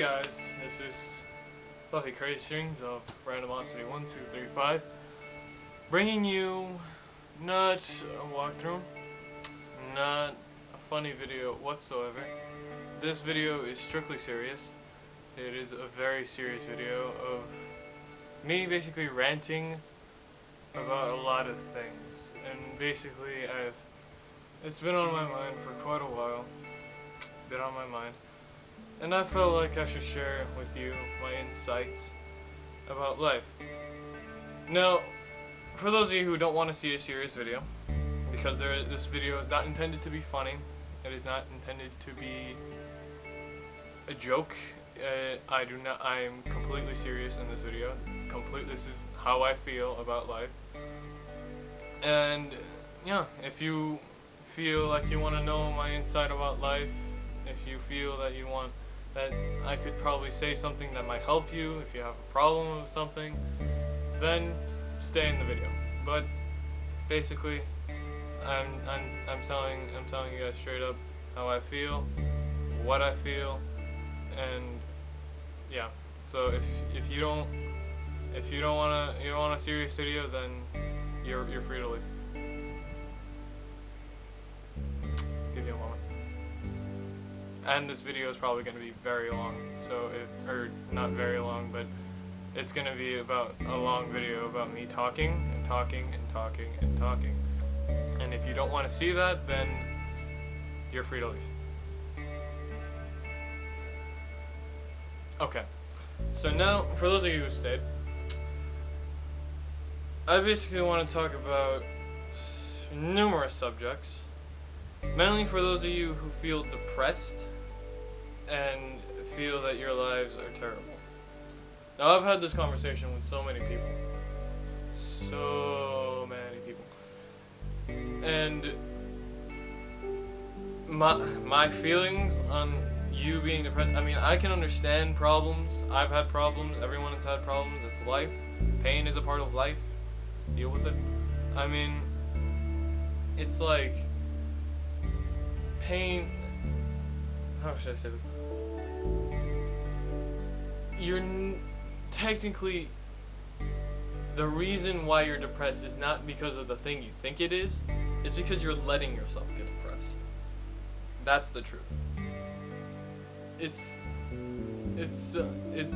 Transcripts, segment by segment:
guys, this is Fluffy Crazy Strings of Randomosity 1235, bringing you not a walkthrough, not a funny video whatsoever. This video is strictly serious. It is a very serious video of me basically ranting about a lot of things, and basically it's been on my mind for quite a while, and I felt like I should share with you my insights about life. Now, for those of you who don't want to see a serious video, because this video is not intended to be funny, it is not intended to be a joke. I am completely serious in this video. This is how I feel about life. And yeah, if you feel like you want to know my insight about life, if you feel that that I could probably say something that might help you, if you have a problem with something, then stay in the video. But basically, I'm telling you guys straight up how I feel, what I feel, and yeah. So if you don't want a serious video, then you're free to leave. Give you a moment. And this video is probably going to be very long, or not very long, but it's going to be about a long video about me talking and talking and talking and talking. And if you don't want to see that, then you're free to leave. Okay, so now, for those of you who stayed, I basically want to talk about numerous subjects, mainly for those of you who feel depressed and feel that your lives are terrible. Now, I've had this conversation with so many people, and my feelings on you being depressed, I mean, I can understand problems. I've had problems. Everyone has had problems. It's life. Pain is a part of life. Deal with it. I mean, it's like pain. How should I say this? You're technically, the reason why you're depressed is not because of the thing you think it is. It's because you're letting yourself get depressed. That's the truth. It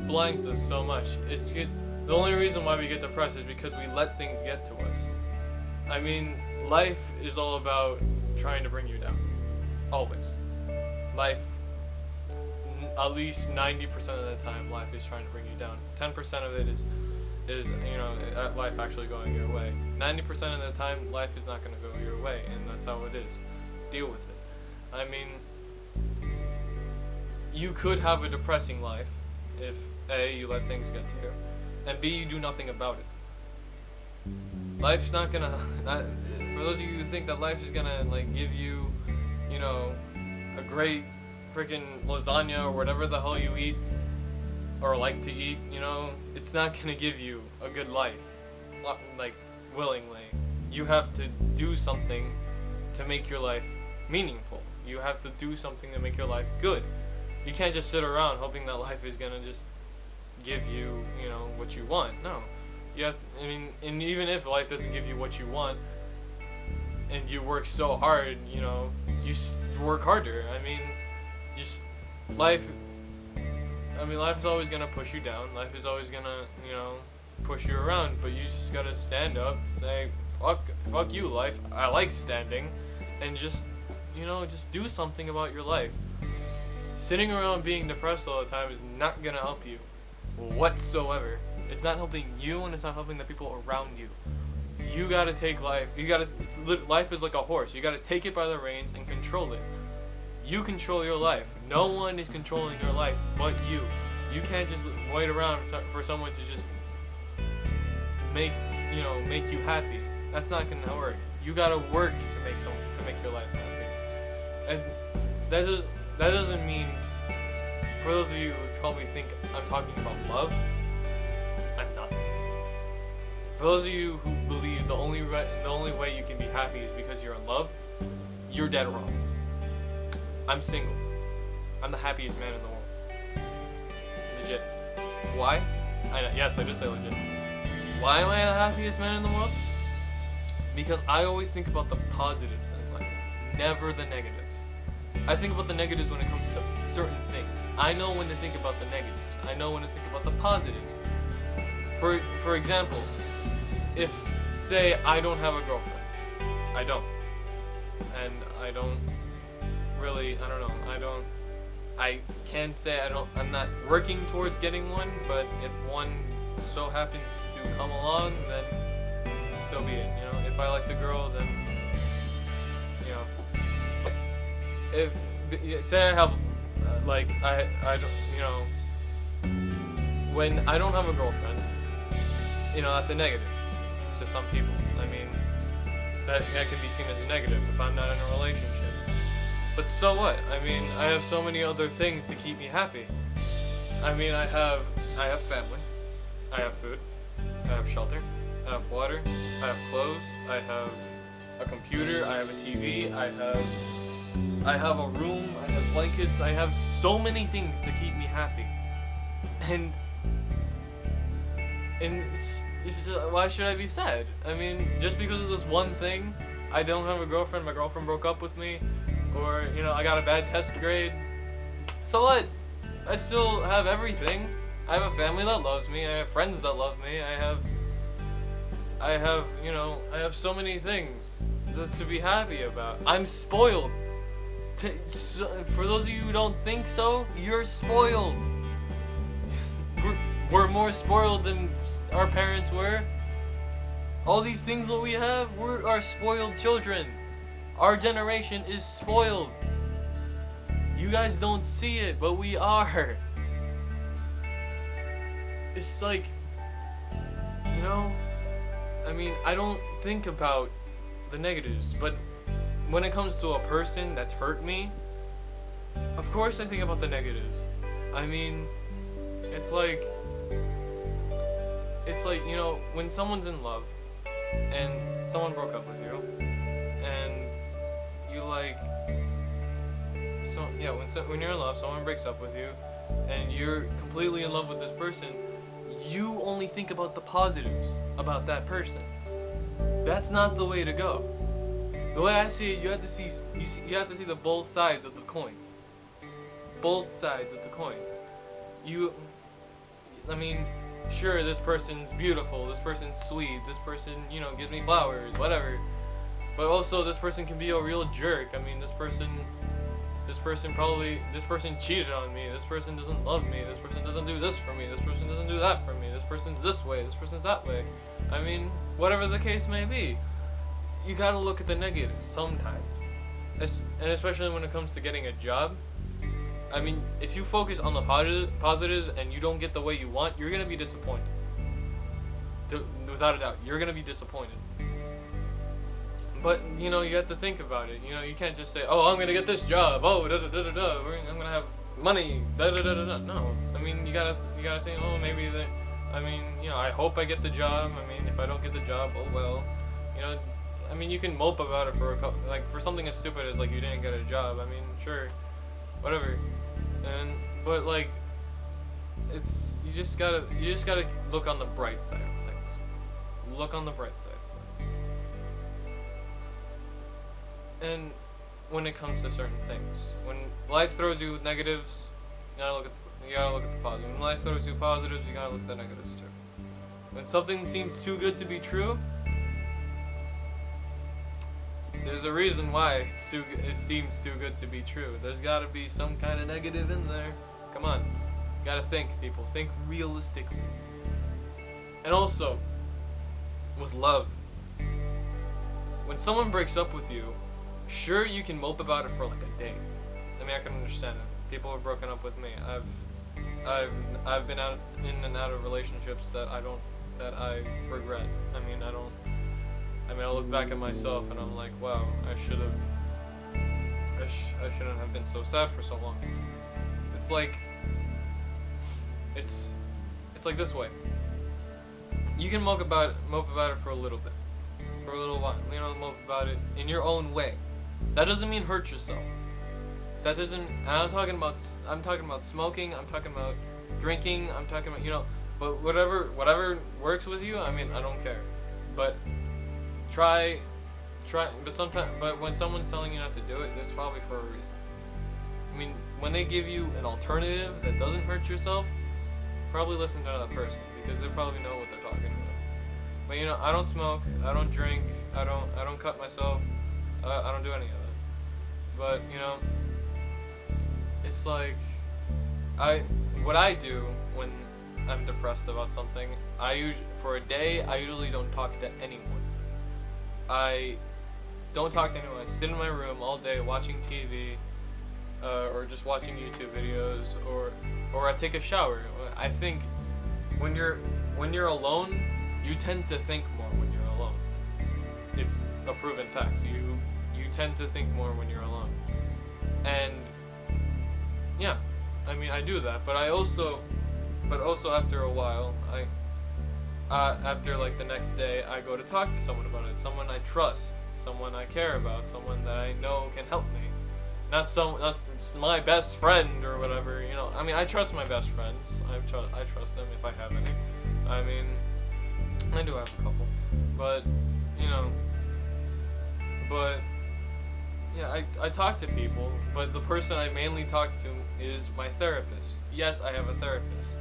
blinds us so much. The only reason why we get depressed is because we let things get to us. I mean, life is all about trying to bring you down. Always. Life, at least 90% of the time, life is trying to bring you down. 10% of it is life actually going your way. 90% of the time, life is not going to go your way, and that's how it is. Deal with it. I mean, you could have a depressing life if A, you let things get to you, and B, you do nothing about it. Life's not gonna, for those of you who think that life is gonna give you, a great freaking lasagna or whatever the hell you eat or like to eat, it's not gonna give you a good life, willingly. You have to do something to make your life meaningful. You have to do something to make your life good. You can't just sit around hoping that life is gonna just give you, what you want. No. And even if life doesn't give you what you want, and you work so hard, you work harder. Life is always gonna push you down. Life is always gonna, push you around, but you just gotta stand up, say, fuck you, life. I like standing, and just do something about your life. Sitting around being depressed all the time is not gonna help you whatsoever. It's not helping you, and it's not helping the people around you. You gotta take life. Life is like a horse. You gotta take it by the reins and control it. You control your life. No one is controlling your life but you. You can't just wait around for someone to just make you happy. That's not gonna work. You gotta work to make your life happy. And that doesn't mean, for those of you who probably think I'm talking about love, I'm not. For those of you who believe the only way you can be happy is because you're in love, you're dead wrong. I'm single. I'm the happiest man in the world. Legit. Why? Yes, I did say legit. Why am I the happiest man in the world? Because I always think about the positives in life, never the negatives. I think about the negatives when it comes to certain things. I know when to think about the negatives. I know when to think about the positives. For example, if, say, I don't have a girlfriend. I don't. And I don't really, I don't know, I can't say I'm not working towards getting one, but if one so happens to come along, then so be it, you know. If I like the girl, then, you know, if, say I have, like, I don't, you know, when I don't have a girlfriend, you know, that's a negative to some people. I mean, that can be seen as a negative if I'm not in a relationship. But so what? I mean, I have so many other things to keep me happy. I mean, I have family, I have food, I have shelter, I have water, I have clothes, I have a computer, I have a TV, I have a room, I have blankets, I have so many things to keep me happy. And it's just, why should I be sad? I mean, just because of this one thing, I don't have a girlfriend, my girlfriend broke up with me, or, you know, I got a bad test grade. So what? I still have everything. I have a family that loves me, I have friends that love me, I have, you know, I have so many things to be happy about. I'm spoiled. For those of you who don't think so, you're spoiled. We're more spoiled than our parents were. All these things that we have, we are spoiled children. Our generation is spoiled. You guys don't see it, but we are. It's like, you know, I mean, I don't think about the negatives, but when it comes to a person that's hurt me, of course I think about the negatives. I mean, it's like, you know, when someone's in love and someone broke up with you and you like, so yeah, when you're in love, someone breaks up with you and you're completely in love with this person, you only think about the positives about that person. That's not the way to go. The way I see it, you have to see the both sides of the coin. Both sides of the coin. I mean, sure, this person's beautiful, this person's sweet, this person, you know, gives me flowers, whatever. But also, this person can be a real jerk. I mean, this person cheated on me, this person doesn't love me, this person doesn't do this for me, this person doesn't do that for me, this person's this way, this person's that way. I mean, whatever the case may be, you gotta look at the negatives sometimes. And especially when it comes to getting a job. I mean, if you focus on the positives and you don't get the way you want, you're gonna be disappointed. Without a doubt, you're gonna be disappointed. But, you know, you have to think about it. You know, you can't just say, oh, I'm gonna get this job, oh, da-da-da-da-da, I'm gonna have money, da-da-da-da-da. No. I mean, you gotta say, oh, maybe that, I mean, you know, I hope I get the job. I mean, if I don't get the job, oh well. You know, I mean, you can mope about it for something as stupid as, like, you didn't get a job. I mean, sure, whatever. But like, you just gotta look on the bright side of things. Look on the bright side of things. And when it comes to certain things, when life throws you with negatives, you gotta look at the positives. When life throws you positives, you gotta look at the negatives too. When something seems too good to be true, there's a reason why it seems too good to be true. There's gotta be some kind of negative in there. Come on. You gotta think, people. Think realistically. And also, with love, when someone breaks up with you, sure, you can mope about it for like a day. I mean, I can understand it. People have broken up with me. I've been in and out of relationships that I regret. I look back at myself and I'm like, wow, I shouldn't have been so sad for so long. It's like this way. You can mope about it for a little bit, for a little while. You know, mope about it in your own way. That doesn't mean hurt yourself. that doesn't. And I'm talking about smoking. I'm talking about drinking. I'm talking about But whatever works with you. I mean, I don't care. But try. But when someone's telling you not to do it, it's probably for a reason. I mean, when they give you an alternative that doesn't hurt yourself, probably listen to that person because they probably know what they're talking about. But I don't smoke, I don't drink, I don't cut myself, I don't do any of that. But it's like what I do when I'm depressed about something. For a day, I usually don't talk to anyone. I don't talk to anyone. I sit in my room all day watching TV, or just watching YouTube videos, or I take a shower. I think when you're alone, you tend to think more when you're alone. It's a proven fact. You tend to think more when you're alone. And yeah, I mean I do that, but also after a while, after like the next day, I go to talk to someone about it. Someone I trust, someone I care about, someone that I know can help me. Not my best friend or whatever, I mean, I trust my best friends. I trust them if I have any. I mean, I do have a couple, but yeah, I talk to people, but the person I mainly talk to is my therapist. Yes, I have a therapist,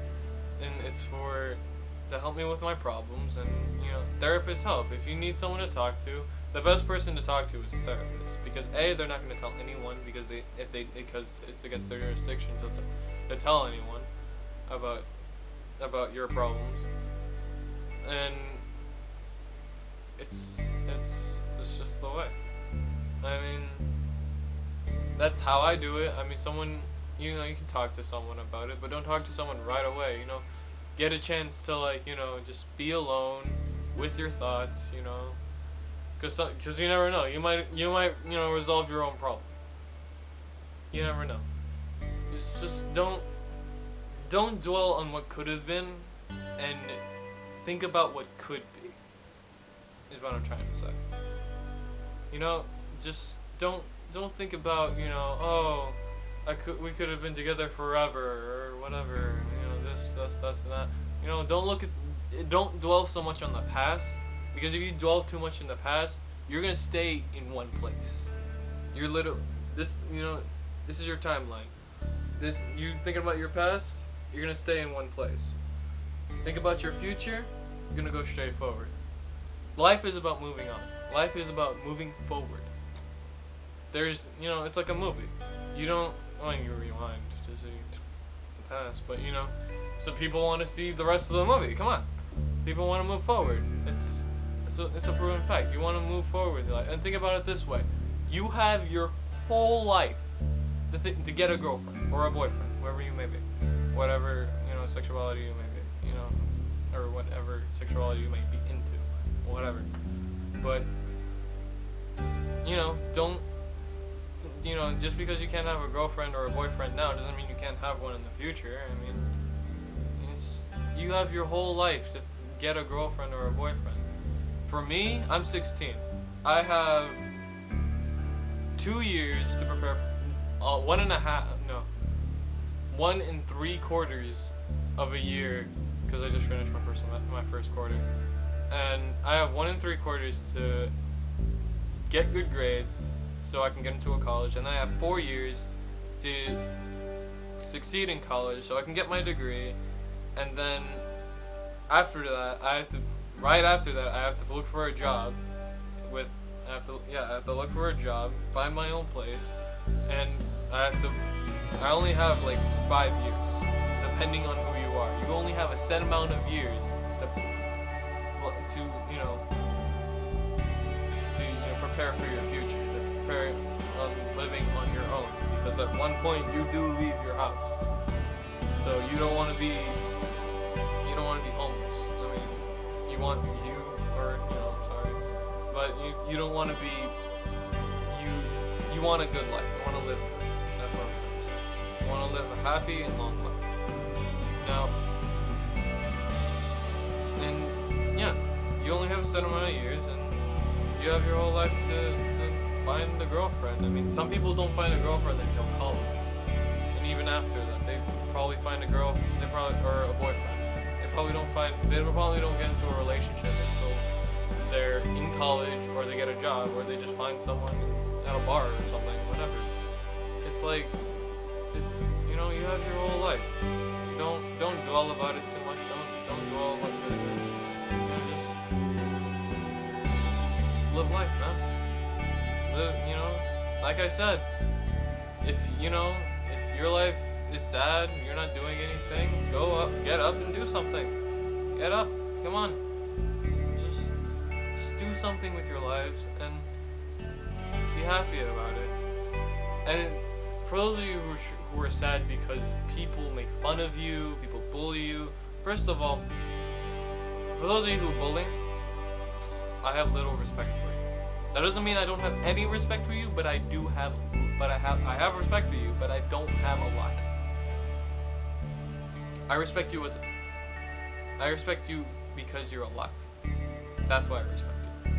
and it's to help me with my problems, and therapists help. If you need someone to talk to, the best person to talk to is a therapist, because they're not going to tell anyone because it's against their jurisdiction to tell anyone about your problems, and it's just the way. I mean, that's how I do it. I mean, you can talk to someone about it, but don't talk to someone right away. Get a chance to just be alone with your thoughts. Because you never know. You might resolve your own problem. You never know. Just don't dwell on what could have been, and think about what could be. Is what I'm trying to say. Just don't think about we could have been together forever or whatever. This and that. Don't dwell so much on the past, because if you dwell too much in the past, you're gonna stay in one place. This is your timeline. You thinking about your past, you're gonna stay in one place. Think about your future, you're gonna go straight forward. Life is about moving on. Life is about moving forward. It's like a movie. You rewind to see the past, but some people want to see the rest of the movie. Come on, people want to move forward. It's a proven fact. You want to move forward with your life, and think about it this way: you have your whole life to get a girlfriend or a boyfriend, whoever you may be, whatever sexuality you may be, or whatever sexuality you may be into, whatever. But don't. Just because you can't have a girlfriend or a boyfriend now doesn't mean you can't have one in the future. I mean, you have your whole life to get a girlfriend or a boyfriend. For me, I'm 16. I have 2 years to prepare. 1 3/4 of a year, because I just finished my first quarter, and I have 1 3/4 to get good grades, so I can get into a college, and then I have 4 years to succeed in college, so I can get my degree, and then after that, I have to look for a job. I have to look for a job, find my own place, and I only have like 5 years, depending on who you are. You only have a set amount of years to prepare for your future. Prepare on living on your own, because at one point you do leave your house, so you don't want to be homeless. I mean, you don't want to be you want a good life. You want to live good. That's what I'm trying to say. You want to live a happy and long life. Now, and yeah, you only have a set amount of years, and you have your whole life to find a girlfriend. I mean, some people don't find a girlfriend until college. even after that, they probably find a girl, or a boyfriend. They probably don't get into a relationship until they're in college, or they get a job, or they just find someone at a bar or something, whatever. It's like, you have your whole life. Don't dwell about it too much. Don't dwell about it. Just live life, man. Live, like I said, if your life is sad, you're not doing anything, get up and do something. Get up, come on. Just do something with your lives and be happy about it. And for those of you who are sad because people make fun of you, people bully you, first of all, for those of you who bully, I have little respect for you. That doesn't mean I don't have any respect for you, but I have respect for you, but I don't have a lot. I respect you because you're alive. That's why I respect you.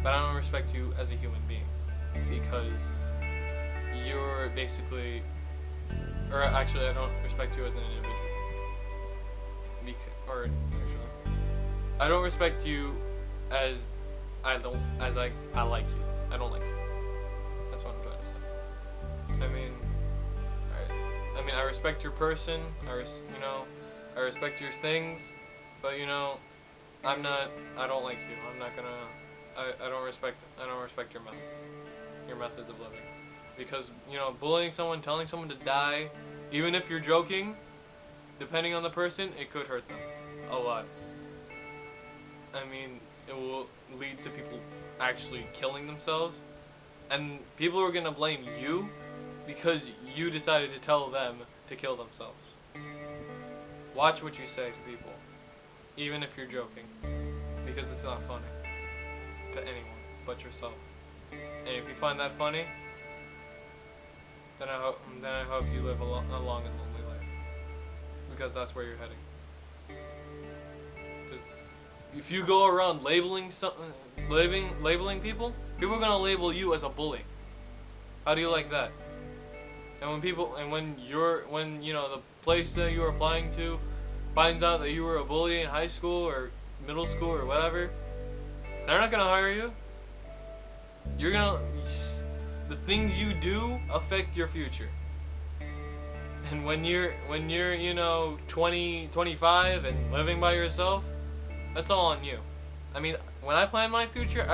But I don't respect you as a human being, because you're basically, or actually I don't respect you as an individual. I don't respect you as I like you. I don't like you. That's what I'm trying to say. I respect your person. I respect your things, but I don't like you. I'm not gonna. I don't respect your methods of living, because bullying someone, telling someone to die, even if you're joking, depending on the person, it could hurt them a lot. It will lead to people actually killing themselves, and people are gonna blame you because you decided to tell them to kill themselves. Watch what you say to people, even if you're joking, because it's not funny to anyone but yourself. And if you find that funny, then I hope you live a long and lonely life, because that's where you're heading. If you go around labeling people, people are gonna label you as a bully. How do you like that? And when the place that you were applying to finds out that you were a bully in high school or middle school or whatever, they're not gonna hire you. The things you do affect your future. And when you're 20, 25 and living by yourself, that's all on you. When I plan my future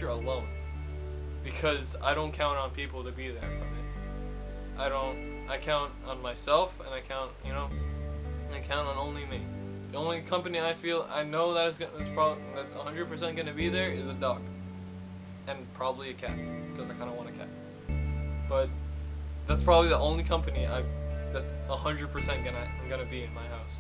alone, because I don't count on people to be there for me. I count on myself, and I count on only me. The only company I know that's 100% gonna be there is a dog, and probably a cat, because I kind of want a cat. But that's probably the only company that's 100% gonna be in my house.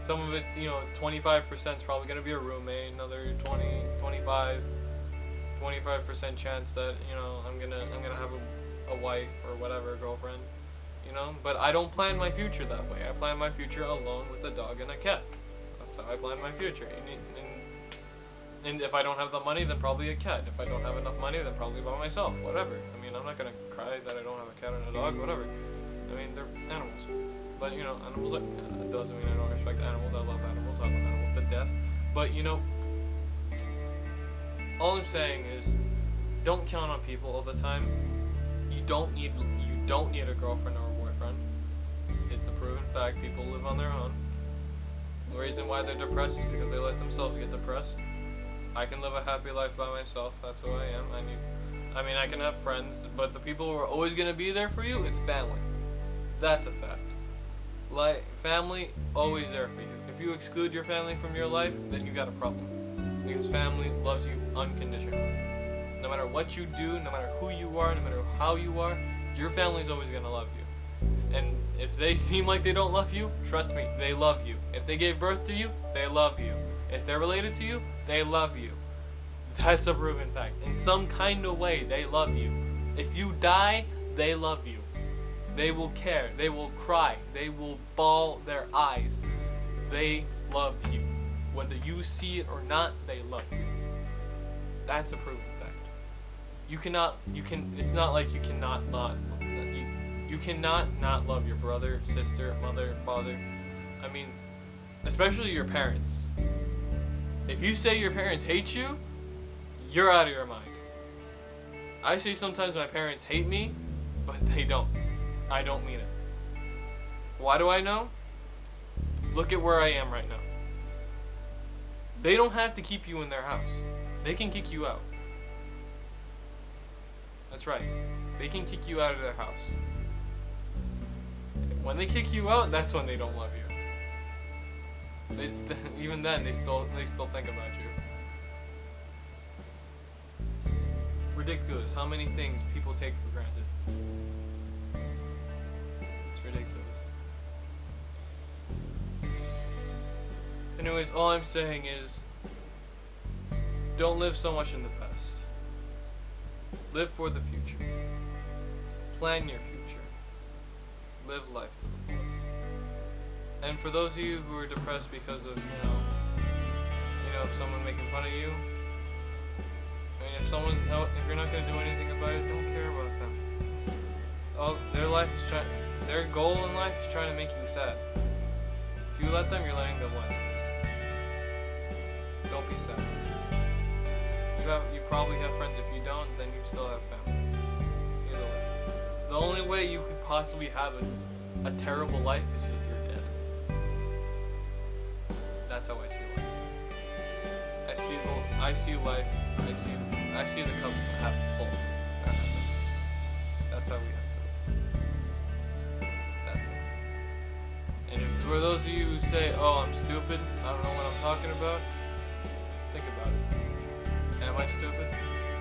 Some of it's 25% is probably gonna be a roommate, another 25% chance that I'm gonna have a wife or whatever, a girlfriend. But I don't plan my future that way. I plan my future alone with a dog and a cat. That's how I plan my future. And if I don't have the money, then probably a cat. If I don't have enough money, then probably by myself. Whatever. I'm not gonna cry that I don't have a cat and a dog. Whatever. They're animals. But animals. It doesn't mean I don't respect animals. I love animals. I love animals to death. But all I'm saying is, don't count on people all the time. You don't need a girlfriend or a boyfriend. It's a proven fact. People live on their own. The reason why they're depressed is because they let themselves get depressed. I can live a happy life by myself. That's who I am. I can have friends, but the people who are always gonna be there for you is family. That's a fact. Family, always there for you. If you exclude your family from your life, then you got a problem. Because family loves you unconditionally. No matter what you do, no matter who you are, no matter how you are, your family's always gonna love you. And if they seem like they don't love you, trust me, they love you. If they gave birth to you, they love you. If they're related to you, they love you. That's a proven fact. In some kind of way, they love you. If you die, they love you. They will care. They will cry. They will bawl their eyes. They love you. Whether you see it or not, they love you. That's a proven fact. It's not like you cannot not. You cannot not love your brother, sister, mother, father. I mean, especially your parents. If you say your parents hate you, you're out of your mind. I say sometimes my parents hate me, but they don't. I don't mean it. Why do I know? Look at where I am right now. They don't have to keep you in their house. They can kick you out. That's right. They can kick you out of their house. When they kick you out, that's when they don't love you. Even then, they still think about you. It's ridiculous how many things people take for granted. It's ridiculous. Anyways, all I'm saying is, don't live so much in the past. Live for the future. Plan your future. Live life to the fullest. And for those of you who are depressed because of, someone making fun of you, I mean, if you're not gonna do anything about it, don't care about them. Their goal in life is trying to make you sad. If you let them, you're letting them win. Don't be sad. You probably have friends. If you don't, then you still have family. Either way. The only way you could possibly have a terrible life is if you're dead. That's how I see life. I see life. I see the cup half full. That's how we have to live. That's it. And if for those of you who say, "Oh, I'm stupid. I don't know what I'm talking about," think about it. Am I stupid?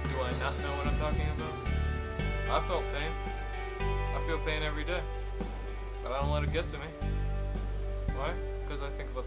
Do I not know what I'm talking about? I felt pain. I feel pain every day. But I don't let it get to me. Why? Because I think about